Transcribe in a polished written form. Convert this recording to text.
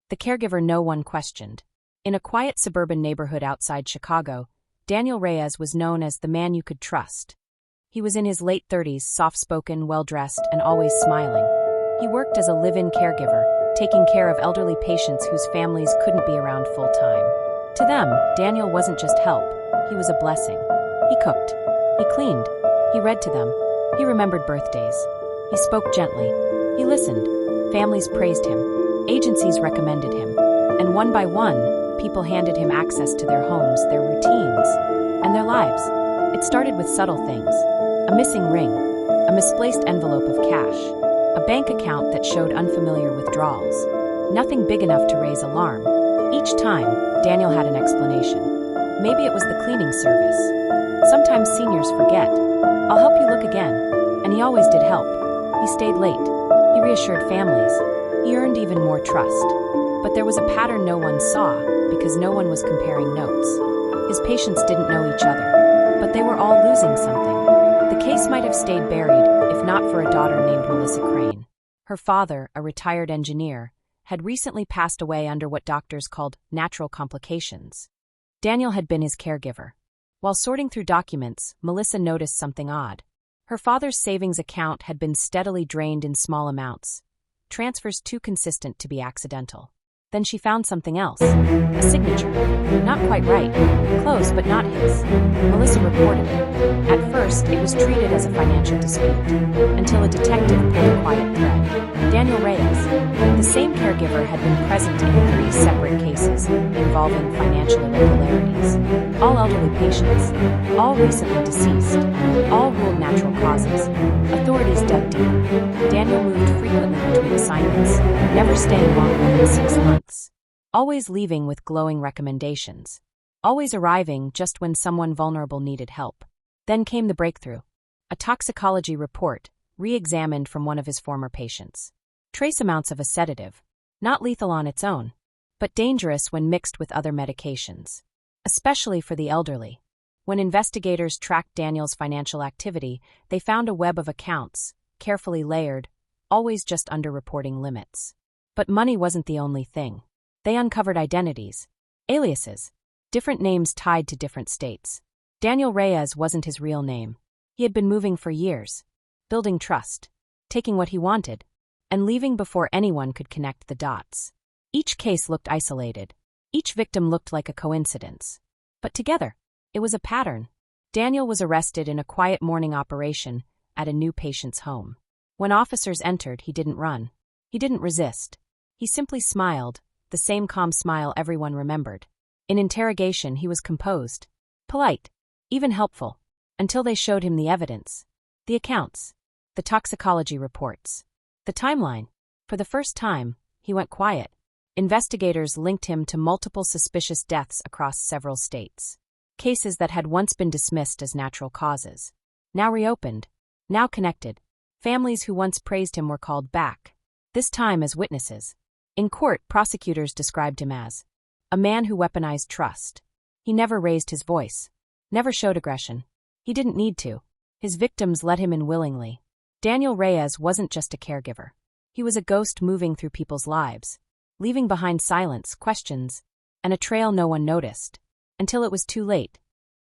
the caregiver no one questioned. In a quiet suburban neighborhood outside Chicago, Daniel Reyes was known as the man you could trust. He was in his late 30s, soft-spoken, well-dressed, and always smiling. He worked as a live-in caregiver, taking care of elderly patients whose families couldn't be around full-time. To them, Daniel wasn't just help, he was a blessing. He cooked. He cleaned. He read to them. He remembered birthdays. He spoke gently. He listened. Families praised him. Agencies recommended him. And one by one, people handed him access to their homes, their routines, and their lives. It started with subtle things. A missing ring. A misplaced envelope of cash. A bank account that showed unfamiliar withdrawals. Nothing big enough to raise alarm. Each time, Daniel had an explanation. Maybe it was the cleaning service. Sometimes seniors forget. I'll help you look again. And he always did help. He stayed late. He reassured families. He earned even more trust. But there was a pattern no one saw, because no one was comparing notes. His patients didn't know each other, but they were all losing something. The case might have stayed buried if not for a daughter named Melissa Crane. Her father, a retired engineer, had recently passed away under what doctors called natural complications. Daniel had been his caregiver. While sorting through documents, Melissa noticed something odd. Her father's savings account had been steadily drained in small amounts, transfers too consistent to be accidental. Then she found something else. A signature. Not quite right. Close, but not his. Melissa reported it. At first, it was treated as a financial dispute, until a detective pulled a quiet thread. Daniel Reyes, the same caregiver, had been present in 3 separate cases involving financial irregularities. All elderly patients. All recently deceased. All ruled natural causes. Authorities dug deep. Daniel moved frequently between assignments, never staying longer than 6 months. Always leaving with glowing recommendations. Always arriving just when someone vulnerable needed help. Then came the breakthrough. A toxicology report, re-examined from one of his former patients. Trace amounts of a sedative. Not lethal on its own, but dangerous when mixed with other medications. Especially for the elderly. When investigators tracked Daniel's financial activity, they found a web of accounts, carefully layered, always just under reporting limits. But money wasn't the only thing. They uncovered identities, aliases, different names tied to different states. Daniel Reyes wasn't his real name. He had been moving for years, building trust, taking what he wanted, and leaving before anyone could connect the dots. Each case looked isolated. Each victim looked like a coincidence. But together, it was a pattern. Daniel was arrested in a quiet morning operation at a new patient's home. When officers entered, he didn't run. He didn't resist. He simply smiled, the same calm smile everyone remembered. In interrogation, he was composed, polite, even helpful, until they showed him the evidence. The accounts, the toxicology reports, the timeline. For the first time, he went quiet. Investigators linked him to multiple suspicious deaths across several states. Cases that had once been dismissed as natural causes. Now reopened, now connected. Families who once praised him were called back, this time as witnesses. In court, prosecutors described him as a man who weaponized trust. He never raised his voice, never showed aggression. He didn't need to. His victims let him in willingly. Daniel Reyes wasn't just a caregiver. He was a ghost moving through people's lives, leaving behind silence, questions, and a trail no one noticed. Until it was too late.